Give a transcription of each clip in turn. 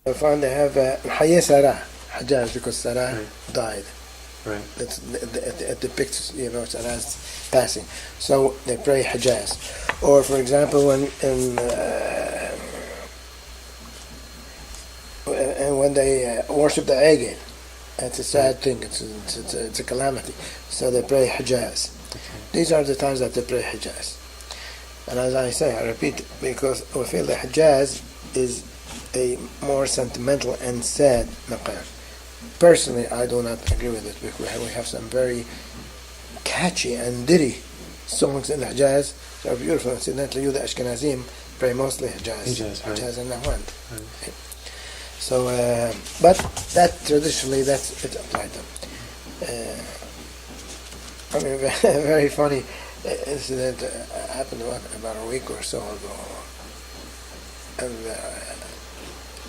I find they have Hayya Sarah, Hajjaz, because Sarah died. Right. It depicts, Sarah's passing. So they pray Hajjaz. Or, for example, when they worship the Egel, it's a sad thing. It's a calamity. So they pray Hijaz. These are the times that they pray Hijaz. And as I say, I repeat, because we feel that Hijaz is a more sentimental and sad maqam. Personally, I do not agree with it, because we have some very catchy and ditty songs in Hijaz that are beautiful. Incidentally, you, the Ashkenazim, pray mostly Hijaz, Hijaz and Nahwand. Right. So, but that traditionally, it's applied to them. Very funny incident happened about a week or so ago. And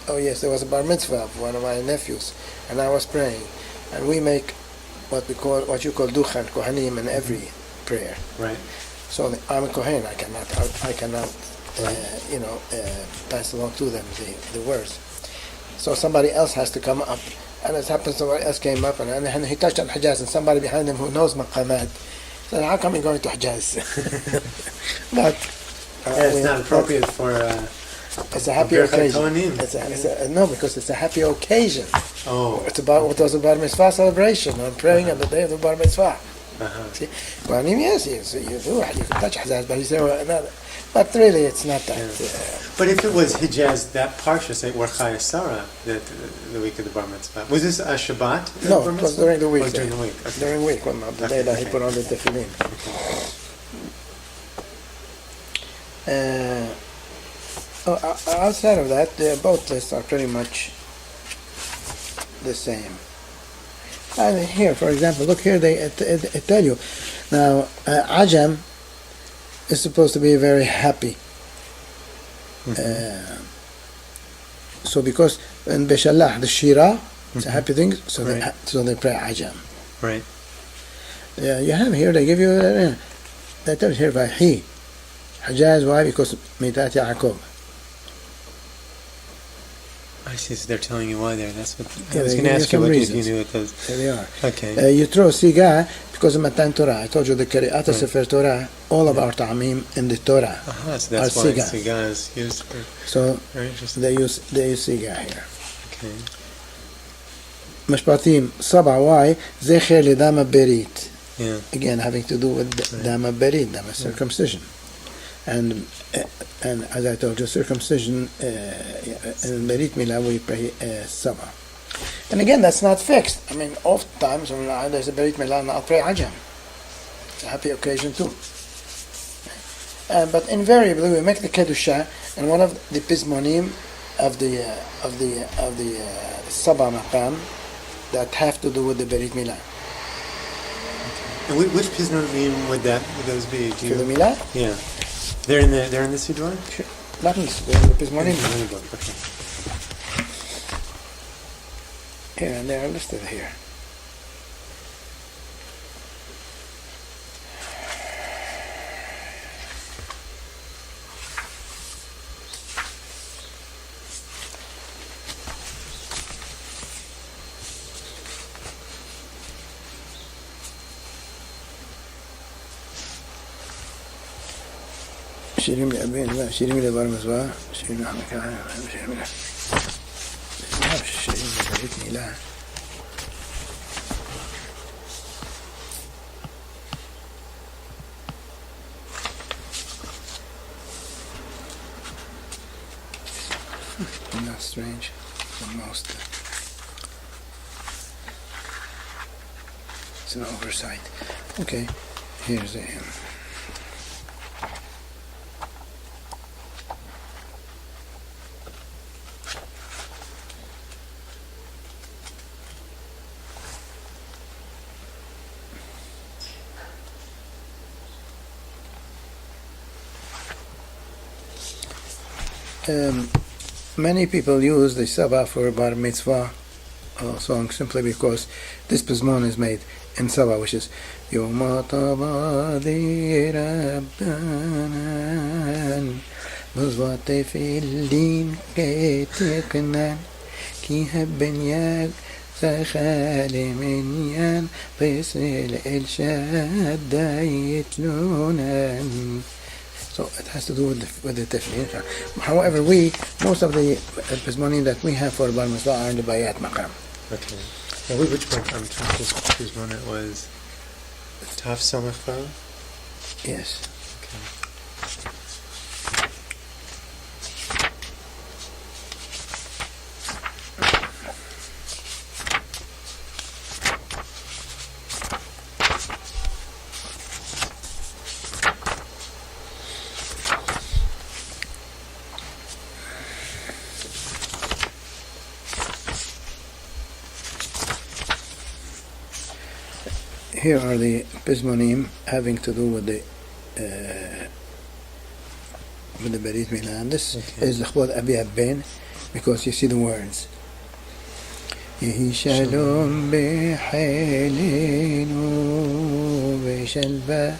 there was a bar mitzvah of one of my nephews, and I was praying, and we make what you call duchan kohanim in every prayer. Right. So I'm a kohen. I cannot pass along to them the words. So somebody else has to come up, and it happens somebody else came up, and he touched on Hijaz, and somebody behind him who knows Maqamat said, "How come you're going to Hijaz?" But it's not appropriate for. It's a happy occasion. No, because it's a happy occasion. Oh. It's about what was a bar mitzvah celebration. I'm praying on the day of the bar mitzvah. See, well, yes, you do. You can touch Hijaz, but you say, but really, it's not that. But if it was Hijaz, that parsha, say, or Chaya Sarah, the week of the bar mitzvah, was this a Shabbat? No, it was during the week. Oh, during the week. Okay. During the week, the day that he put on the tefillin. Outside of that, both lists are pretty much the same. And here, for example, look here, they tell you. Now, Ajam is supposed to be very happy. So because in Beshallah, the Shira, it's a happy thing, so they pray Ajam. Right. You have here, they give you, they tell you here by he. Hajaz, why? Because Mitat Yaakov. I see, so they're telling you why there. That's what I was going to ask you, what you knew what those. There they are. Okay. You throw Siga because of Matan Torah. I told you the Qira'at Sefer Torah, all of our ta'amim in the Torah. So that's why Siga is used for. So very interesting. they use Siga here. Okay. Mashpatim Saba, why? Zecher Lidama Berit. Yeah. Again, having to do with Dama Berit, Dama circumcision. And as I told you, circumcision in Berit Milah we pray Saba. And again, that's not fixed. I mean, oftentimes when there's a Berit Milah, I'll pray Ajam. It's a happy occasion too. But invariably, we make the Kedusha, and one of the Pizmonim of the Saba Maqam that have to do with the Berit Milah. And which Pizmonim would those be? For the Milah? Yeah. They're in the Siddur? Sure. Not in the Siddur, the Pizmonim. Okay. Here, and they are listed here. شيرين لأبين لا شيرين لبار مزوا شيرين حمك شيرين لا شيرين لبريتني لا Not strange, but most it's an oversight. Okay, here's a many people use the Saba for Bar Mitzvah song simply because this Pizmon is made in Saba, which is Yoma Tabadi Rabbanan Muzwa Tefillin Ketiknan כי הבניין זכה למניין פסל אל שדי יתלונן. So it has to do with the definition. However, most of the Pizmonim that we have for Bar Mitzvah are in the Bayat Maqam. Okay. Now, which one? I'm trying to choose one. It was Taf Samach Vav? Yes. Okay. Here are the Pizmonim having to do with the Berit Milah. This is L'chbod Abi Abben, because you see the words. Yehi Shalom B'Halenu B'Shalva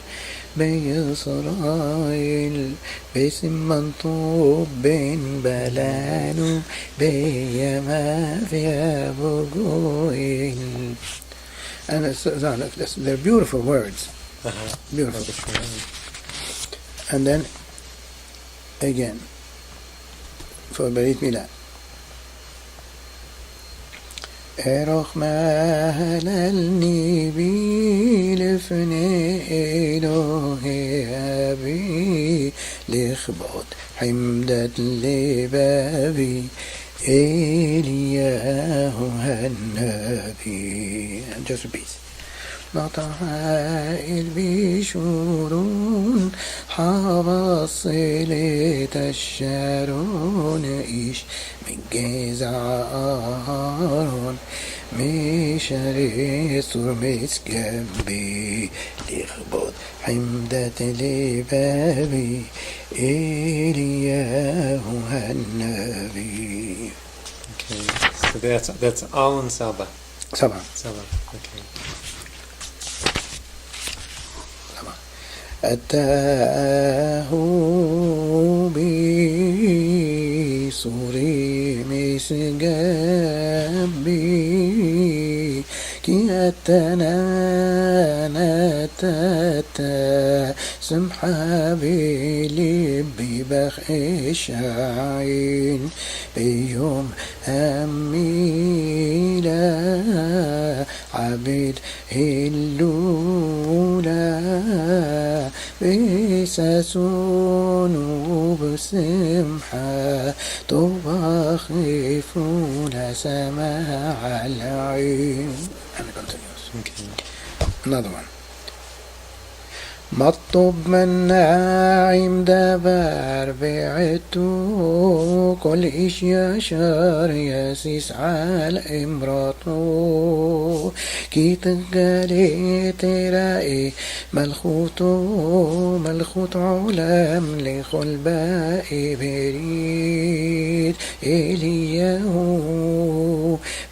B'Yisrael B'Simman Tov Ben Balanu B'Yamav Yavu Goyel. And they're beautiful words. Beautiful. And then, again, for Berit Milah. Eroch mahalalni bi lefnei Elohei abi lichbot himdat lebavi Eliyahu Hanabi. And just repeat. نطعائل بشورون حواصلة الشارون إيش من جزعارون مشاري صرمس جنبي لخبط حمدة لبابي إلياه النبي. Okay, so that's all in Saba. Saba. Okay. أتاه بصوري مسجبي كي أتنانتتا سمحة بلبي بخش عين بيوم أميلا عبد هلولا بساسون وبسمحة تبخفون سماع العين. And it continues. Okay. Another one. مطب من ناعم دبر بعتو كل إيش يشار يسيس على إمراته كي تقالي ترائي ملخوت علام لخل باقي بريد إليه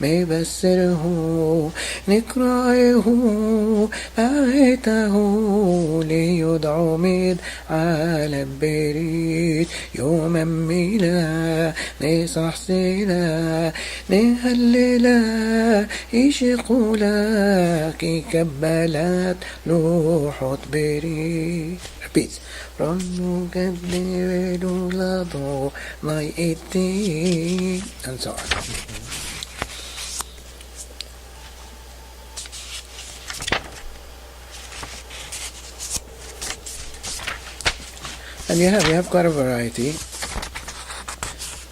مبسره نكرائه بعته ليدعو ميد على البريد يوما ميلا نصح سيلا نهللا يشقولا كي كبلات لوحة بريد. Repeat. رنو قدي ولادو ما يأتي and so on. And you have quite a variety.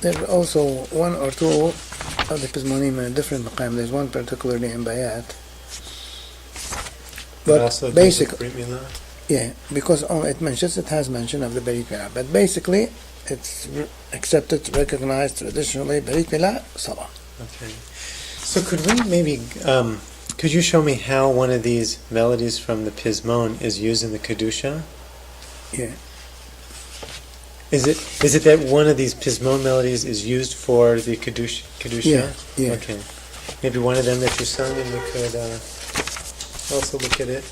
There's also one or two of the Pizmonim in a different maqam. There's one particularly in Bayat. But basically, yeah, because it has mention of the Berit Milah. But basically, it's accepted, recognized traditionally, Berit Milah, Salah. Okay. So could we maybe, could you show me how one of these melodies from the Pizmon is used in the Kedusha? Yeah. Is it that one of these Pizmon melodies is used for the Kedusha? Yeah. Okay. Maybe one of them that you sung, and we could also look at it.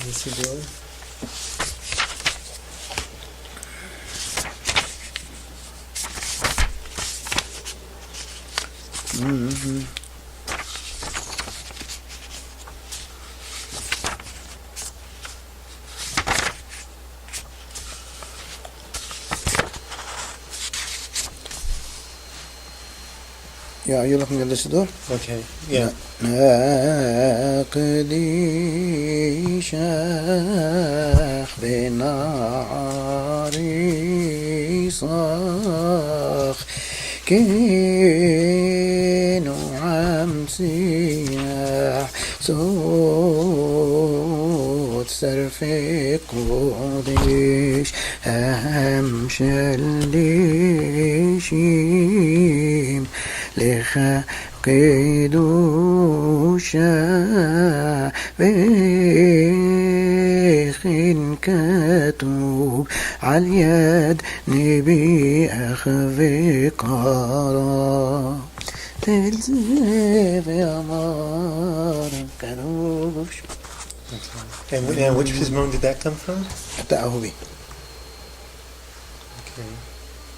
Let's see, Joy. Yeah, are you looking at this door? Okay, yeah. ناقدي شاخ بناري صاخ كينو عم سياح صوت سرفي قديش همش الليشيم لخ قدوشا بخن كتوب عاليد نبي أخذ قرار تلزف يا مار كنوش. And which pismon did that come from? تأهبي. Okay.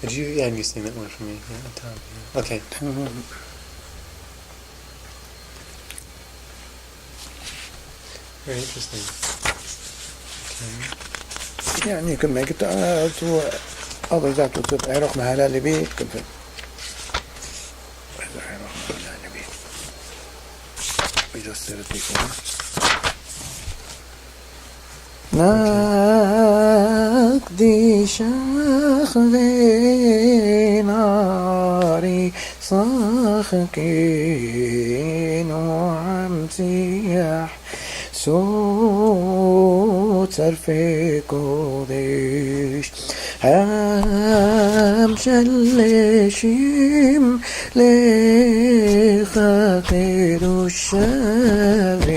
Did you? Yeah, you sing that one for me. Yeah, top, yeah. Okay. Very interesting. Okay. Yeah, and you can make it to others that would say عرق مهلالي بيت كن في عرق مهلالي بيت. We just said it before. نقدي شاخ ناري صاخ كينو عم سياح صوت صرفي قديش هم شلشيم لخاطر الشافي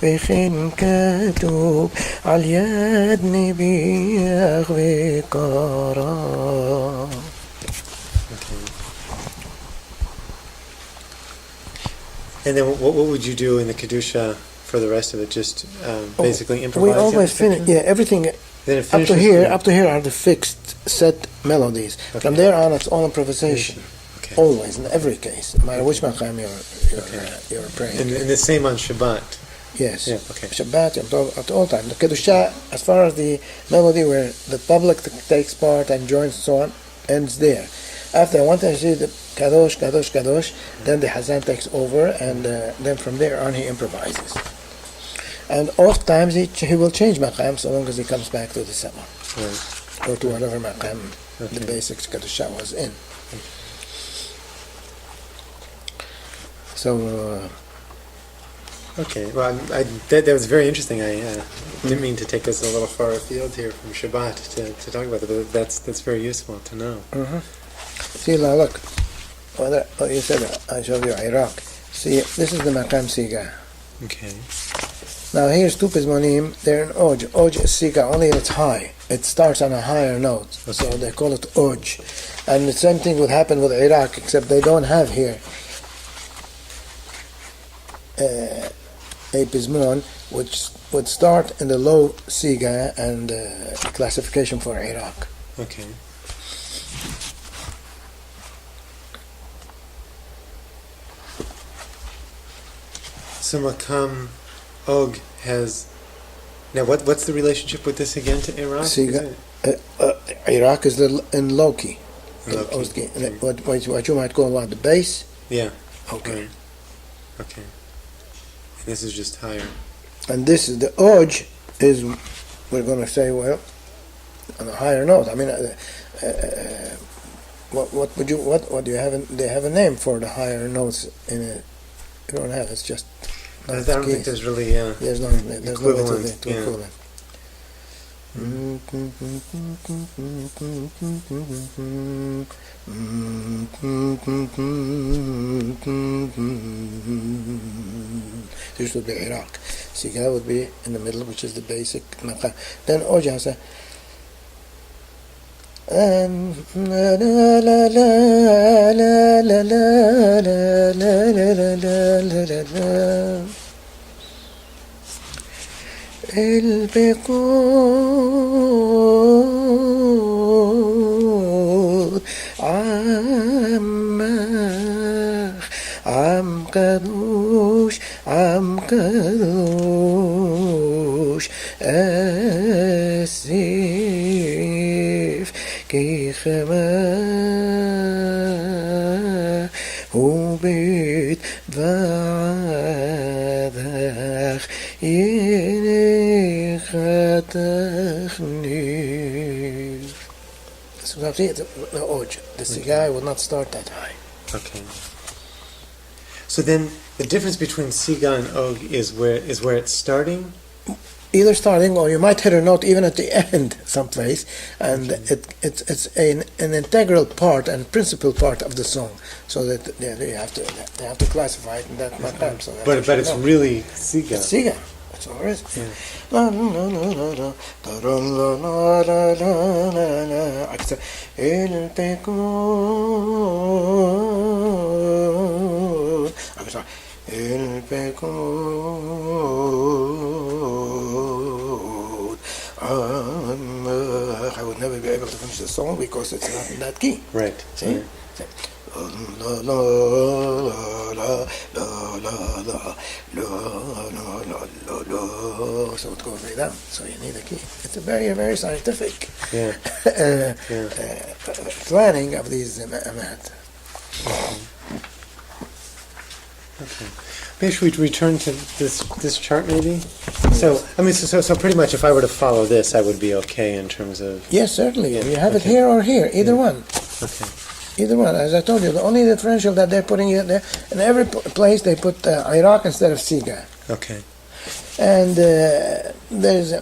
بخن كتوب عاليد نبيخ بقرار. And then what would you do in the Kedusha for the rest of it? Just basically improvise? We always finish, everything then it up to here are the fixed set melodies. Okay. From there on it's all improvisation. Okay. Always, in every case, no matter which maqam you're praying. And the same on Shabbat? Yes. Yeah, okay. Shabbat, at all times. The Kedusha, as far as the melody where the public takes part and joins and so on, ends there. After one time see the Kadosh, Kadosh, Kadosh, then the Hazan takes over, and then from there on he improvises. And oft times he will change maqam so long as he comes back to the Sama. Right. Or to whatever maqam the basic Kedusha was in. So... Okay, well, that was very interesting. I didn't mean to take us a little far afield here from Shabbat to talk about it, but that's very useful to know. See, now look, you said I showed you Iraq. See, this is the Maqam Siga. Okay. Now here's two Pizmonim, they're in Oj. Oj is Siga, only it's high. It starts on a higher note, so they call it Oj. And the same thing would happen with Iraq, except they don't have here a Pizmon which would start in the low Siga and classification for Iraq. Okay. So Maqam Og has... Now what's the relationship with this again to Iraq? Siga. Iraq is in low key. Low key. Okay. What you might call the bass. Yeah. Okay. Right. Okay. And this is just higher. And this is the Oj is, we're going to say, well, on a higher note. I mean, what do you have? They have a name for the higher notes in it. You don't have. It's just. I don't think there's really there's no equivalent. To equivalent. This would be Iraq. Siga would be in the middle, which is the basic maqam. Then Ojasa. La la la la la la la la la la la. البقود عما kadosh, am kadosh, asif ki chema hu beit v'adach yinichatach nif. So the cigar will not start that high. Okay. So then the difference between Siga and Og is where it's starting? Either starting, or you might hit a note even at the end someplace, and it's an integral part and principal part of the song. So that they have to classify it in that maqam. So but it's really Siga. It's Siga. That's all it is. I would never be able to finish the song because it's not in that key. Right. See? Right. La la la la la la la la la la. So it goes way down. So you need a key. It's a very, very scientific planning of these math. Okay. Maybe should we return to this chart, maybe? So so pretty much, if I were to follow this, I would be okay in terms of. Yes, certainly. You have it here or here, either one. Okay. Either one. As I told you, the only differential that they're putting it there, in every place they put Iraq instead of Siga. Okay. And there's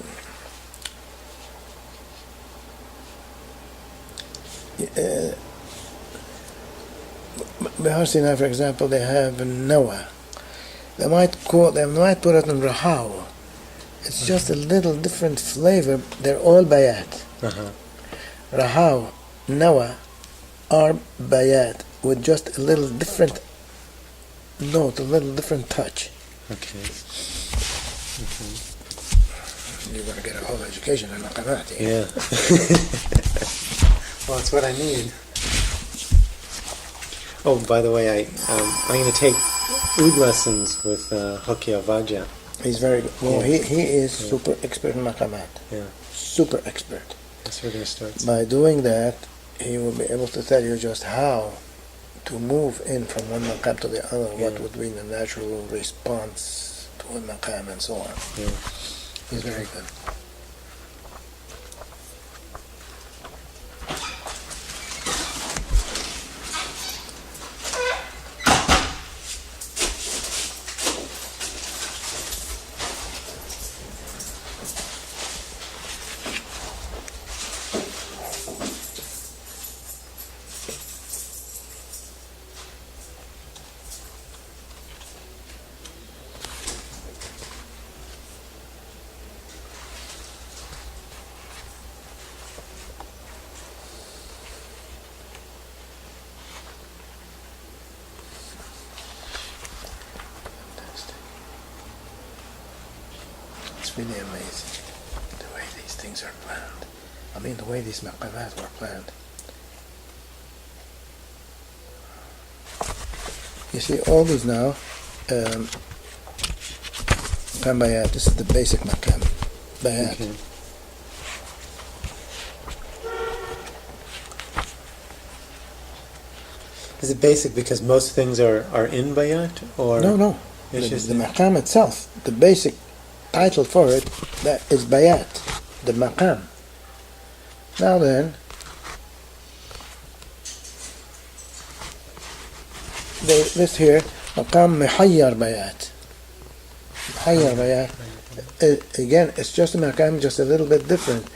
Behar Sinai, for example, they have Noah. They might put it in Rahau. It's just a little different flavor. They're all bayat. Rahau, Noah are bayat with just a little different note, a little different touch. Okay. You're going to get a whole education in Maqamat. Yeah. Well, it's what I need. Oh, by the way, I'm going to take oud lessons with Hoki Avaja. He's very good. Well, he is super expert in Maqamat. Yeah. Super expert. That's where we're going to start. By doing that, he will be able to tell you just how to move in from one maqam to the other, what would be the natural response to a maqam and so on. Yeah. He's very good. It's really amazing the way these things are planned. I mean, the way these maqamat were planned. You see, all these now, maqam bayat. This is the basic maqam bayat. Okay. Is it basic because most things are in bayat, or No. It's The just maqam itself, the basic title for it, that is bayat, the maqam. Now then, they list here maqam muhayyar bayat. Muhayyar bayat. Again, it's just a maqam, just a little bit different.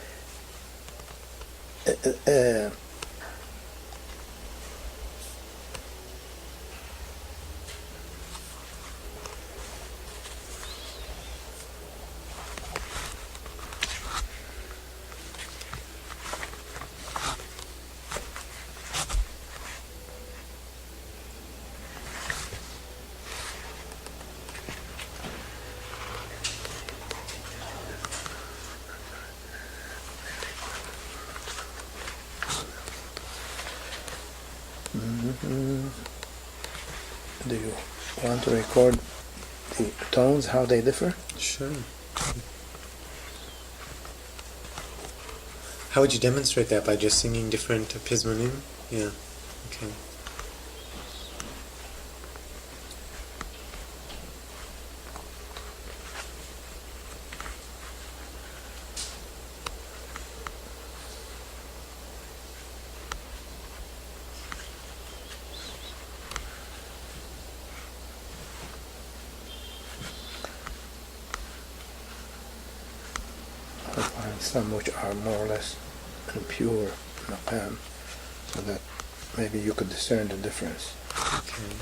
Do you want to record the tones, how they differ? Sure. How would you demonstrate that? By just singing different pismonim? Yeah. Okay. I'll find some which are more or less in pure maqam, so that maybe you could discern the difference. Okay.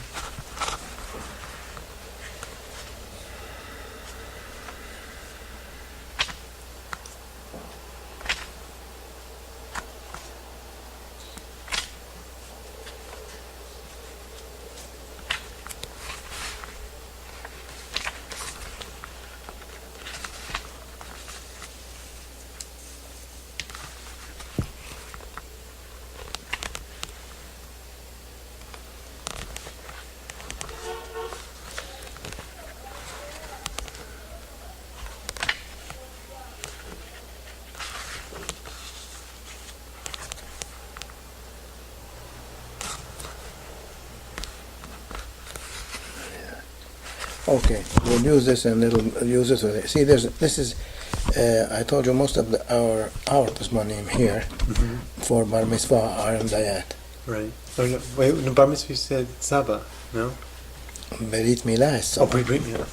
Okay, we'll use this and it'll use it with it. See, this is, I told you most of our pismonim here for bar mitzvah are in dayat. Right. Oh, no, wait, no, bar mitzvah you said Saba, no? Berit milah is Oh, Saba. Brit Milah.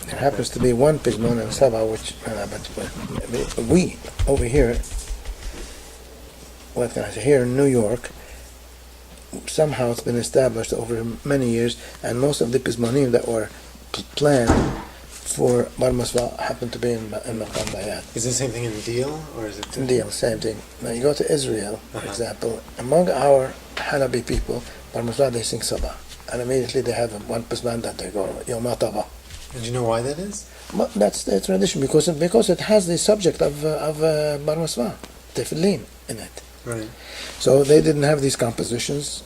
There happens to be one pismon in Saba, which, but we, over here, what can I say, here in New York, somehow it's been established over many years, and most of the pismonim that were planned for bar mitzvah happen to be in Maqam Bayat. Is it the same thing in Deal, or is it... In Deal, same thing. Now you go to Israel, for Uh-huh. example, among our Hanabi people, bar mitzvah they sing Sabah, and immediately they have one pisman that they go Yom HaTava. And do you know why that is? But that's the tradition because it has the subject of bar mitzvah, tefillin in it. Right. So they didn't have these compositions.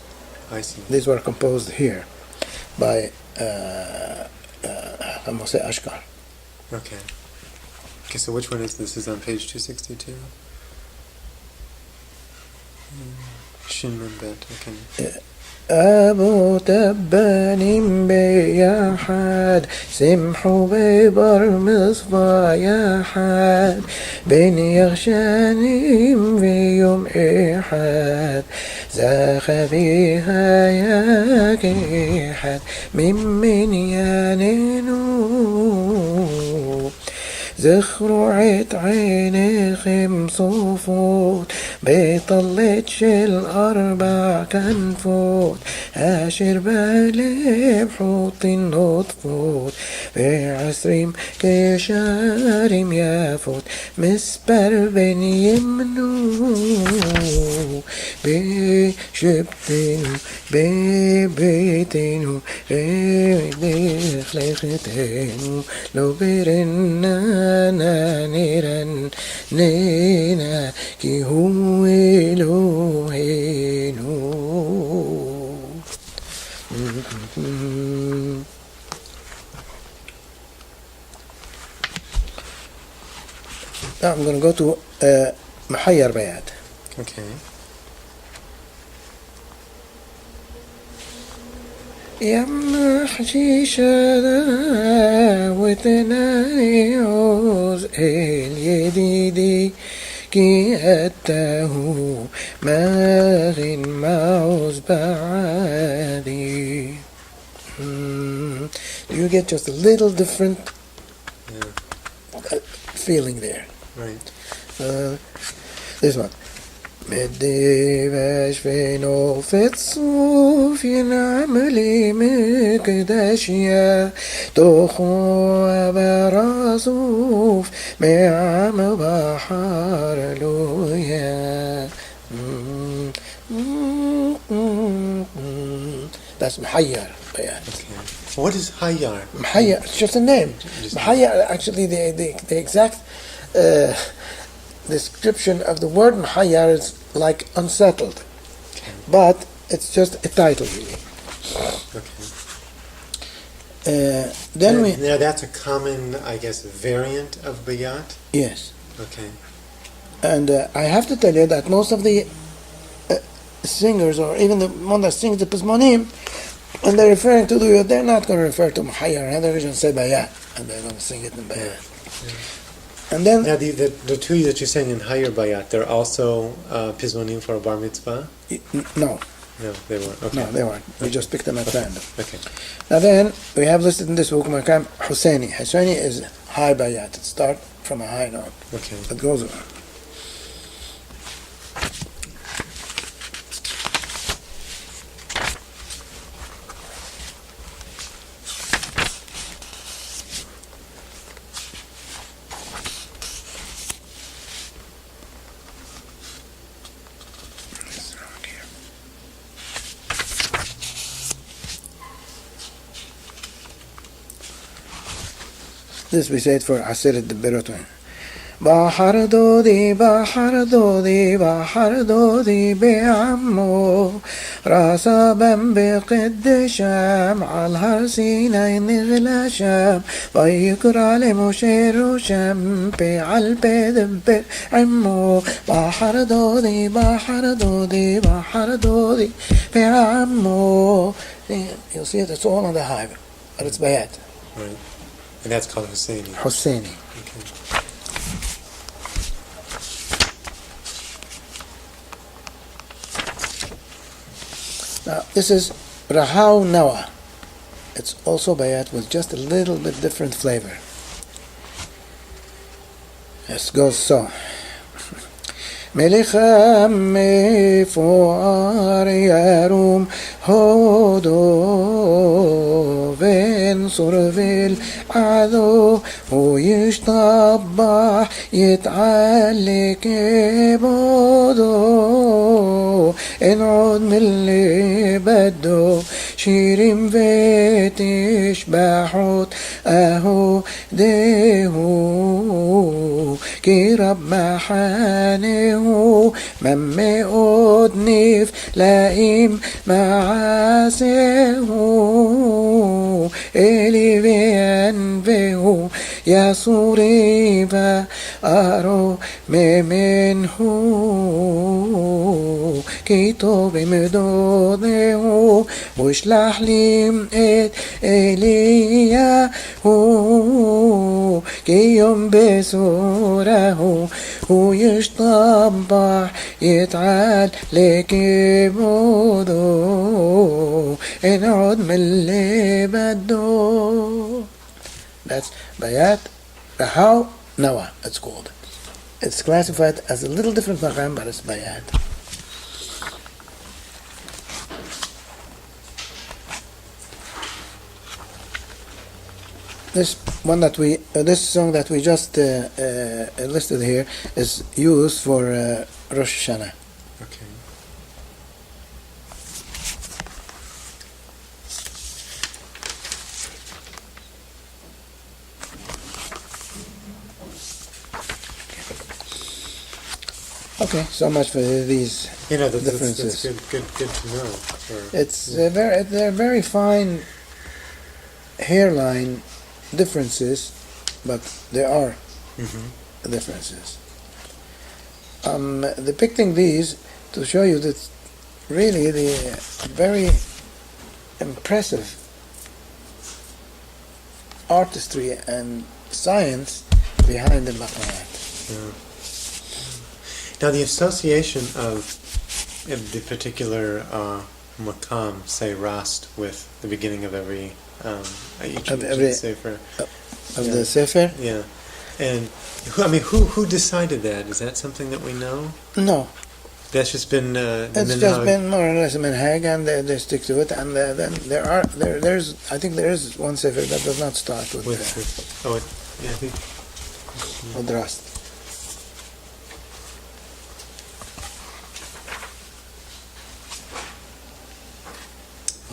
I see. These were composed here by H Moshe Ashear. Okay. Okay, so which one is this? Is on page 262? Shin Mem Bet, okay. أبو تبان بيا حاد سمحوا ببر مصفى يا حاد بين يغشاني في يوم إحد زاخ فيها يا كيحد من يانينو زخرعت عيني خمس صفوت بيطلت شل أربع كنفوت أشر بالي بحوط النطفوت في عسريم كشارم يافوت مسبر بن يمنو بشبتنو ببيتنو بخلقتنو لو برنا نيران نينا كي هو إلهينو. Now I'm going to go to محير بيات. Okay. يم حشيشة وتناني عوز اليديدي كي أتاه ماغن معوز بعادي. You get just a little different feeling there. Right. This one. بدي بشفي نوفة صوف ينعملي مكداشيا تخوى براسوف معم بحر لويا. That's محير. Okay. What is Hayyar? محير, it's just a name. محير, actually the exact description of the word Muhayyar is like unsettled, but it's just a title really. Okay. Then we Now that's a common, I guess, variant of bayat. yes, Okay. and I have to tell you that most of the singers, or even the one that sings the Pizmonim, when they're referring to the, they're not going to refer to Muhayyar, they're going to say Bayat, and they're going to sing it in Bayat. And then Now the two that you sang in higher bayat, they're also pizmonim for a bar mitzvah. no, No, they weren't. Okay. no, they weren't. We just picked them at random. Okay. Now then, we have listed in this book Maqam Husseini. Husseini is high Bayat. It starts from a high note. Okay. It goes on. This we say it for Asirat the Berotun. Bahar dodi, be'ammo Rasa bam beqid sham Al har sinay nigla sham Vayikra le Moshe sham Pe'al ped be'ammo Bahar dodi, be'ammo. You'll see it, it's all on the high, but it's Bayat. Right. And that's called Husseini. Husseini. Okay. Now, this is Rahau Nawa. It's also Bayat with just a little bit different flavor. It goes so. ملخم مفوار يروم هودو وانصر في العدو ويشطبح يتعلق بودو انعود من اللي بده شيرين وتشبحوت اهو دهو كي رب محانه ممئود نيف لائم معاسه إلي بيان بهو يا صوري فأرو منه كي طوب مدوده واشلح لي ات إليه كي يوم بسوره ويشطبح يتعال لكبوده انعود من اللي بده. That's Bayat Rahau Nawa, it's called. It's classified as a little different maqam, but it's Bayat. This song that we just listed here is used for Rosh Hashanah. Okay. Okay, so much for these differences. That's good to know. They're very fine hairline differences, but there are differences. I'm depicting these to show you that really the very impressive artistry and science behind the maqamat. Yeah. Now the association of the particular maqam, say rast, with the beginning of every each sefer of the sefer. Yeah, and who decided that? Is that something that we know? No, that's just been. It's just been more or less a minhag, and they stick to it. And then there's I think there is one sefer that does not start with rast.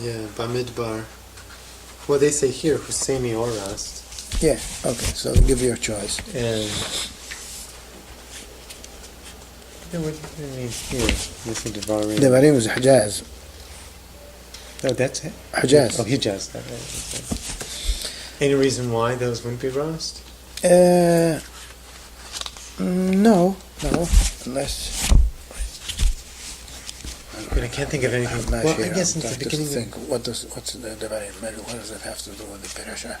Yeah, Bamidbar. Well, they say here Husseini or rast. Yeah. Okay. So give your choice. And what do you mean here? This is Devarim. Devarim is Hijaz. Oh, that's it. Hijaz. Oh, Hijaz. Right. Any reason why those wouldn't be roast? No, unless. I can't think of anything. Well, I guess since the beginning. What does it have to do with the parasha?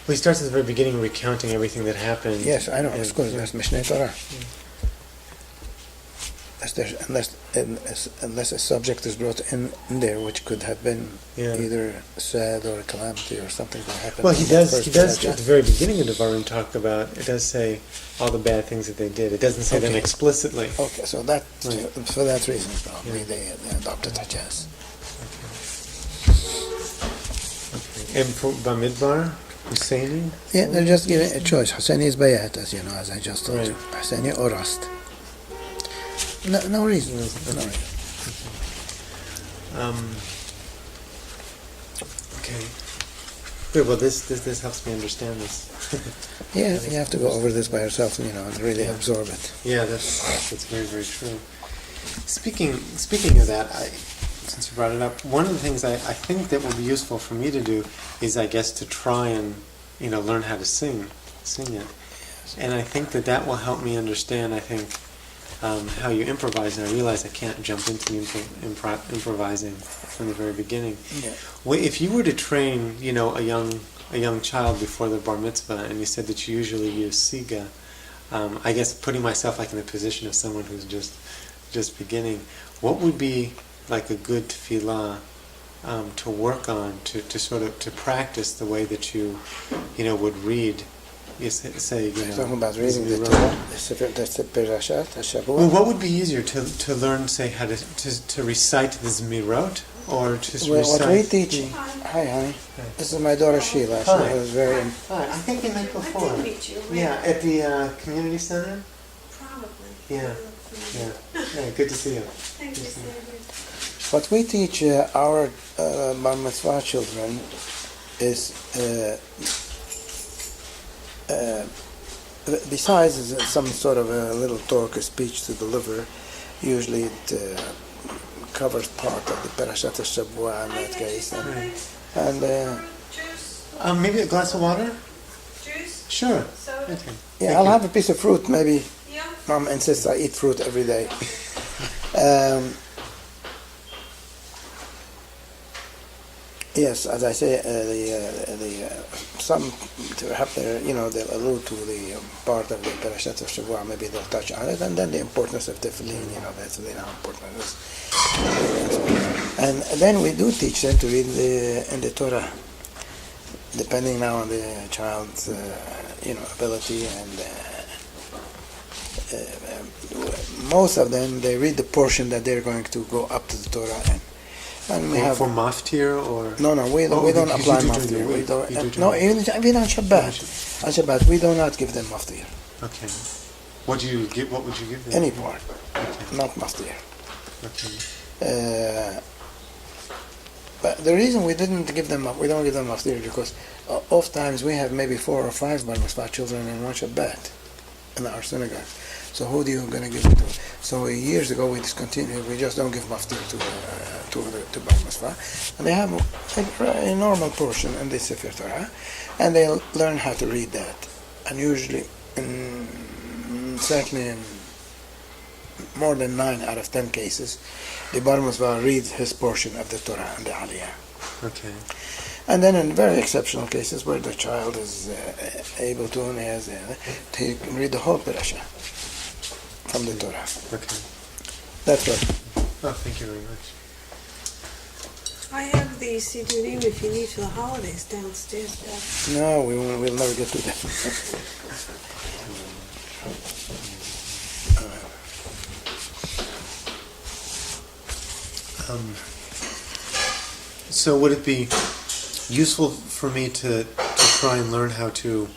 Well, he starts at the very beginning recounting everything that happened. Yes, I know. Of course, that's Mishneh Torah. Unless a subject is brought in there, which could have been either sad or a calamity or something that happened. Well, he does at the very beginning of the Devarim talk about, it does say all the bad things that they did. It doesn't say them explicitly. Okay, so that for that reason probably they adopted Hijaz. Okay. And for Bamidbar, Husseini? Yeah, they're just giving a choice. Husseini is Bayat, as you know, as I just told you. Husseini or Rast. No reason. Okay. Good. Well, this helps me understand this. Yeah, you have to go over this by yourself, and really absorb it. Yeah, that's very, very true. Speaking of that, since you brought it up, one of the things I think that would be useful for me to do is, I guess, to try and learn how to sing it, and I think that will help me understand. I think. How you improvise, and I realize I can't jump into the improvising from the very beginning. Yeah. Well, if you were to train, a young child before the bar mitzvah, and you said that you usually use siga, I guess putting myself like in the position of someone who's just beginning, what would be like a good tefillah to work on to sort of to practice the way that you would read. You say, talking about reading the Torah, that's the Perashat, Hashavua. Well, what would be easier to learn, say, how to recite the Zmirot, or to recite? What we teach. Hi, honey. This is my daughter Sheila. Hi. She was very. Hi. I think we met before. I did meet you. Yeah, at the community center. Probably. Yeah. Good to see you. Thank you, David. What we teach our bar mitzvah children is. Besides some sort of a little talk or speech to deliver, usually it covers part of the Parashat Shabua in that case. And Juice? Maybe a glass of water? Juice? Sure. Soda? Okay. yeah, I'll have a piece of fruit maybe. Yeah. Mom insists I eat fruit every day. Yes, as I say, some perhaps they'll allude to the part of the Parashat of Shavua, maybe they'll touch on it, and then the importance of tefillin, that's how important it is. And then we do teach them to read in the Torah, depending now on the child's ability, and most of them they read the portion that they're going to go up to the Torah and we have for maftir or no we don't apply maftir. Even on Shabbat. On Shabbat we do not give them maftir. Okay. What would you give them? Any part, not maftir. Okay. But the reason we don't give them maftir because oft times we have maybe 4 or 5 bar mitzvah children in one Shabbat in our synagogue. So who are you going to give it to? So years ago we discontinued. We just don't give maftir to bar mitzvah, and they have a normal portion in the Sefer Torah, and they learn how to read that. And usually, certainly in more than 9 out of 10 cases, the bar mitzvah reads his portion of the Torah and the Aliyah. Okay. And then in very exceptional cases where the child is able to, and he can read the whole parasha from the Torah. Okay. That's right. Oh, thank you very much. I have the Sidurim if you need for the holidays downstairs. No, we'll never get to that. So would it be useful for me to try and learn how to?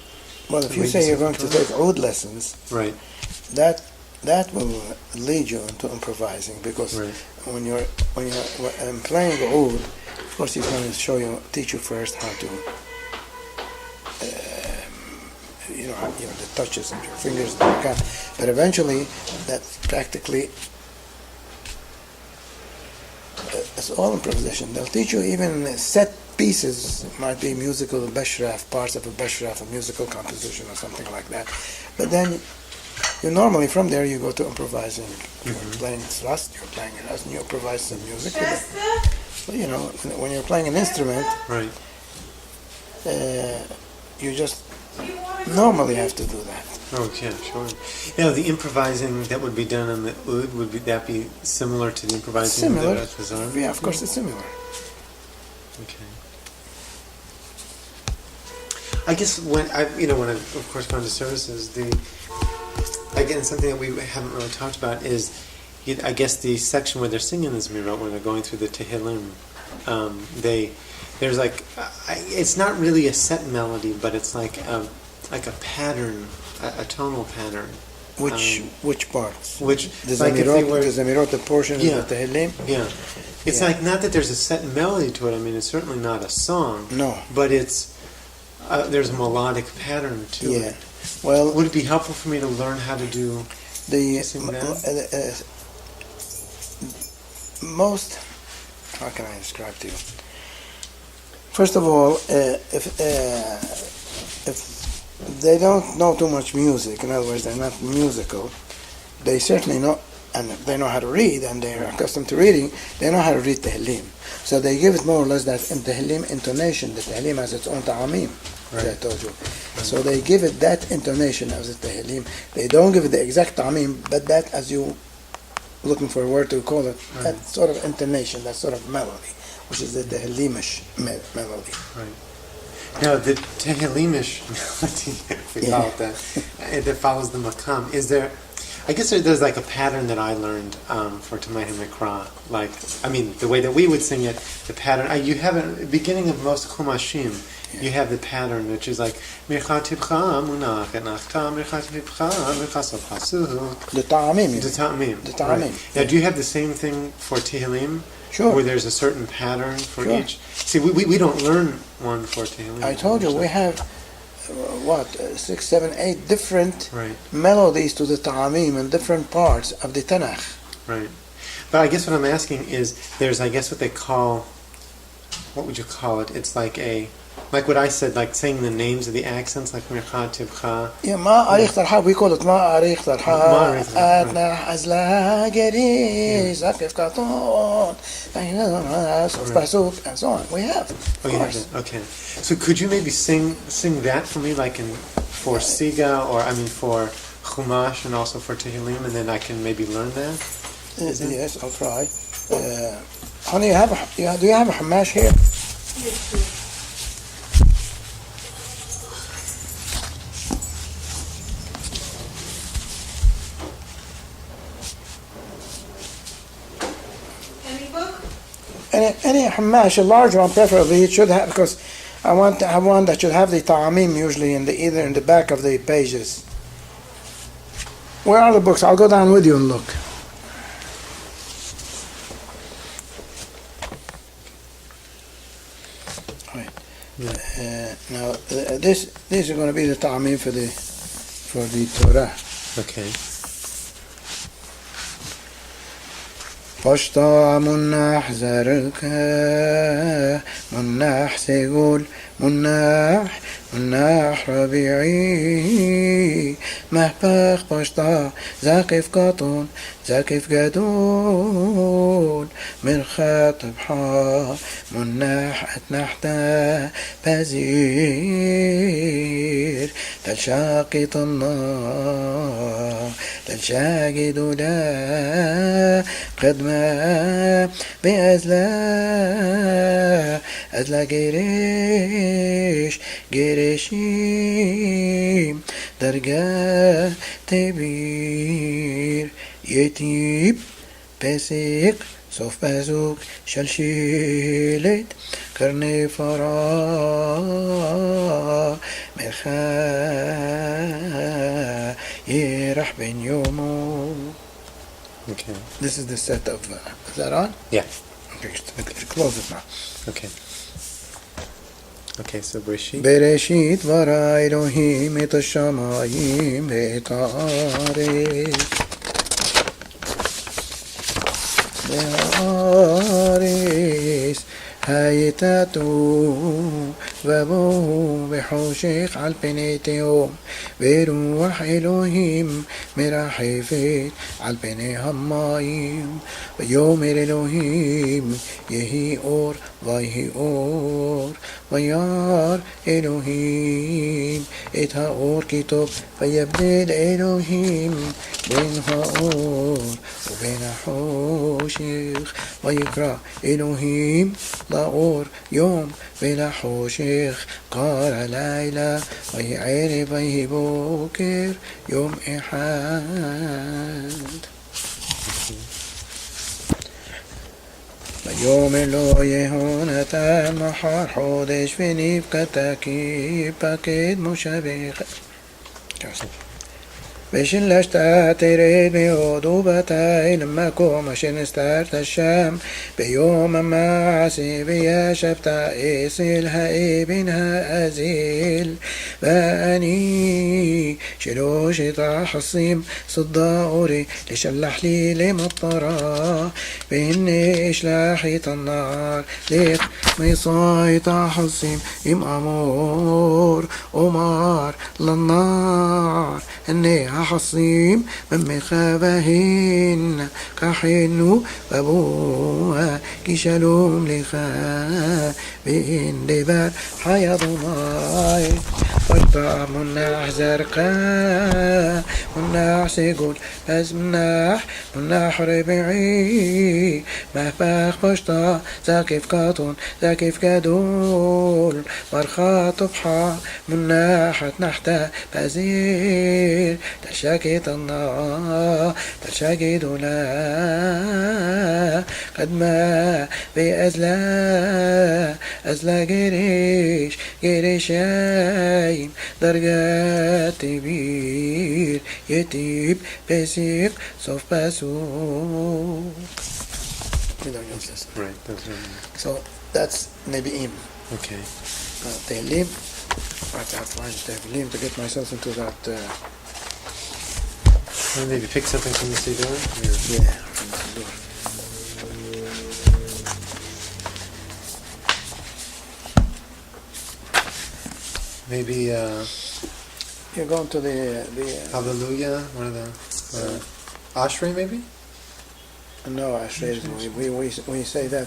Well, if you say you're going to take oud lessons, right, that will lead you into improvising, because when you're playing oud, of course he's going to teach you first how to the touches of your fingers and your hand, but eventually that's practically it's all improvisation. They'll teach you even set pieces might be musical bashraf, parts of a bashraf, a musical composition or something like that. But then you normally from there you go to improvising. You're playing thrust, you're playing it, and you improvise some music. But, you know, when you're playing an instrument, Right. you just normally have to do that. Oh, yeah, sure. Now, the improvising that would be done on the oud, that be similar to the improvising Similar. that was on? Yeah, of course it's similar. Okay. I guess when I've of course gone to services, again something that we haven't really talked about is, I guess the section where they're singing this mirot, when they're going through the Tehillim, there's like it's not really a set melody, but it's like a pattern, a tonal pattern. Which parts? Which The like if they were, Zemirot, the portion Yeah. of the Tehillim? yeah, it's like not that there's a set melody to it. I mean, it's certainly not a song. No. But it's there's a melodic pattern to Yeah. it. Well, Would it be helpful for me to learn how to do sing that? Most, how can I describe to you? First of all, if they don't know too much music, in other words, they're not musical, they certainly know, and they know how to read, and they're accustomed to reading, they know how to read Tehillim. So they give it more or less that in Tehillim intonation. The Tehillim has its own ta'amim, as I told you. So they give it that intonation as the Tehillim. They don't give it the exact ta'amim, but that, as you looking for a word to call it, that sort of intonation, that sort of melody, which is the Tehillimish melody. Right. Now, the Tehillimish melody, if we call it that follows the Maqam, is there, I guess there's like a pattern that I learned for Tamei Mikra. Like, I mean, the way that we would sing it, the pattern, you have it at the beginning of most Chumashim, you have the pattern, which is like, Mircha Tibcha Munach Enachta, Mircha Tibcha Mircha Sof Hasuk. The ta'amim. The ta'amim. The ta'amim. Right. Now, do you have the same thing for Tehillim? Sure. Where there's a certain pattern for Sure. each? See, we don't learn one for Tehillim. I told you, we have, 6, 7, 8 different Right, melodies to the ta'amim in different parts of the Tanakh. right. But I guess what I'm asking is, there's, I guess, what they call, what would you call it? It's like what I said, like saying the names of the accents, like Mircha, Tibcha. Yeah, ma arich tarha, we call it ma arich Ma tarha, arich tarha, adna azla geri, zakif katon, sof pasuk, and so on. We have, of Oh, you have course. that. Okay. So could you maybe sing that for me, like for Siga, or I mean for Chumash, and also for Tehillim, and then I can maybe learn that? Yes, I'll try. Honey, do you have a Hamash here? Yes, any book? Any Hamash, a large one preferably, it should have, because I want to have one that should have the ta'amim usually either in the back of the pages. Where are the books? I'll go down with you and look. Right. Now, these are going to be the ta'amim for the Torah. Okay. فاشطع مناح زركا مناح سيقول مناح ربيعي محبخ فاشطع زاقف قطن زاقف قدول مرخى طبحا مناح اتنحتا بزير تلشاقط النار تلشاقي دولا قد ما بأزلا جريشيم درجة تبير يتيب بسيق صوف بازوك شلشيلت كرني فرا مرخا يرح بن يومو. Okay. This is the set of, is that on? Yeah. Okay, close it now. Okay. Okay, so Bereshit. בראשית ברא אלוהים את השמיים ואת הארץ. והארץ هايتاتو وابوه بحوشك على بنيت يوم بروح إلهيم مراحفت على بني همايم ويوم الإلهيم يهي أور ويهي أور ويار إلهيم إتها أور كتب فيبدل إلهيم بين هاور وبين حوشيخ ويقرأ إلهيم لأور يوم بلا حوشيخ قال ليلى ويعرف ويهي بوكر يوم إحد ביום אלוה יהונתן מחר חודש ונבקתה כי פקד מושבך ושלשת תרד מאוד ובאתה אל המקום אשר נסתרת שם ביום המעשה וישבת אצל האבן האזל ואני שלושת החסים صدى أوري لشلح لي لمطرة بإني إشلح النار ليك مصايت حصيم إم أمور أمار للنار إني حصيم من مخابهن كحنو وابوها كشلوم لخا بإن دبار حيض ماي وارتع مناح زرقاء مناح سيقول بس مناح ربعي مهباخ بشطة زاكف كاتون زاكف كادول مرخات طبحة مناحة نحتة بزير تشاكي النار تشاكي دولا قد ما أزلا جريش يايم درجات تبير يتيب بسيق صف بسوق. Right, that's right. So that's Nebi'im. Okay. Tehillim. I have to find Tehillim to get myself into that. Maybe pick something from the Siddur? Yeah, from the Siddur. Maybe You're going to the Hallelujah, one of the Ashrei maybe? no, Ashrei. We say that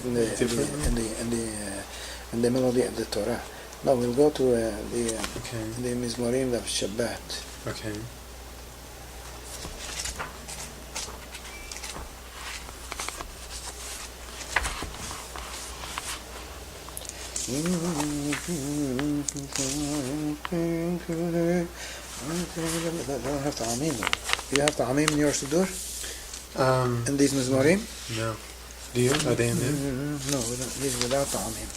in the melody of the Torah. No, we'll go to the Mizmorim of Shabbat. Okay. I don't have ta'amim. Do you have ta'amim in your Siddur? In these Mizmorim? No. Do you? Are they in there? No, these without ta'amim.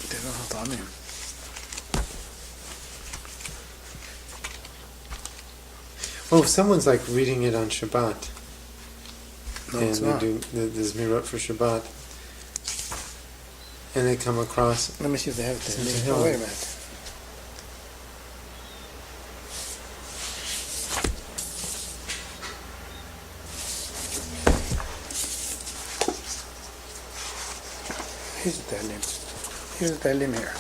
They don't have ta'amim. Oh, if someone's like reading it on Shabbat, No, and it's they not. do there's mirot for Shabbat, and they come across. Let me see if they have it. It's Oh, wait a minute. Here's the Tehillim. Here's the Tehillim here.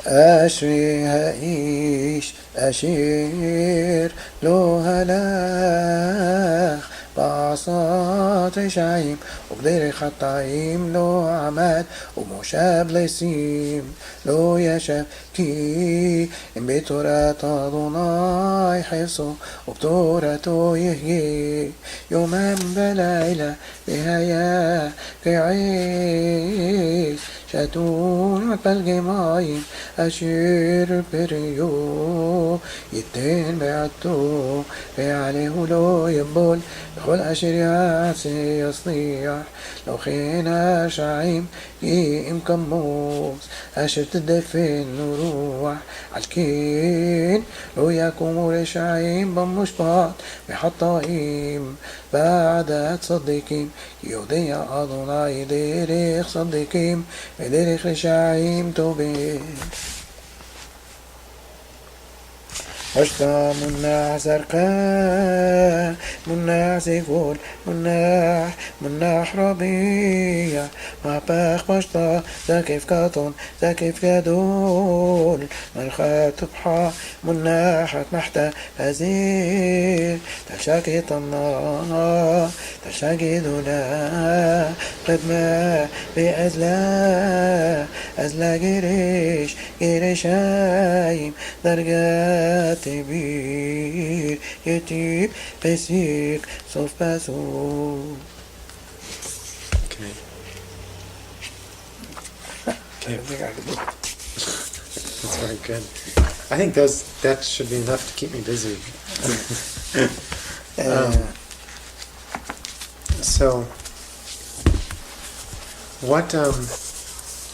أشري هايش أشير لو هلاخ بعصات شعيم وبدير خطايم لو عماد ومشاب لسيم لو يشاب كي إن بتورة أدوناي حفظه وبتورته يهجي يوما بليلة بهايا كعيش شاتون متبلغي مايم أشير بريو يتين بعتو عليه لو يبول بخل أشير ياسي يصنيح لو خينا شعيم يم كموس أشير تدفن وروح عالكين لو يكون رشعيم بمشباط بحطائم بعد تصدقين يودي أضناي ديريخ صدقين بديريخ رشعيم توبين أشتا مناح زرقاء مناح زيفول مناح ربيع ما باخ بشتا ذا كيف كاتون ذا كيف يدول مرخات بحا مناحت محتا هزير تشاكي طنا تشاكي دولا قد ما أزلا جريشايم درجات تبير يتيب بسيق صوف بسوق. Okay. That's very good. I think that should be enough to keep me busy. So, what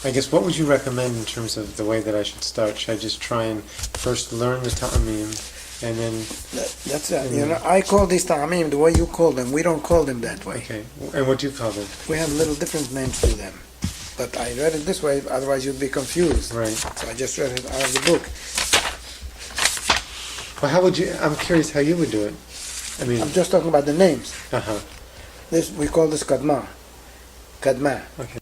I guess what would you recommend in terms of the way that I should start? Should I just try and first learn the ta'amim and then? That's it. I call these ta'amim the way you call them. We don't call them that way. Okay. And what do you call them? We have little different names to them. But I read it this way, otherwise you'd be confused. Right. So I just read it out of the book. Well, how would you? I'm curious how you would do it. I mean, I'm just talking about the names. Uh-huh. This we call this kadma. Okay.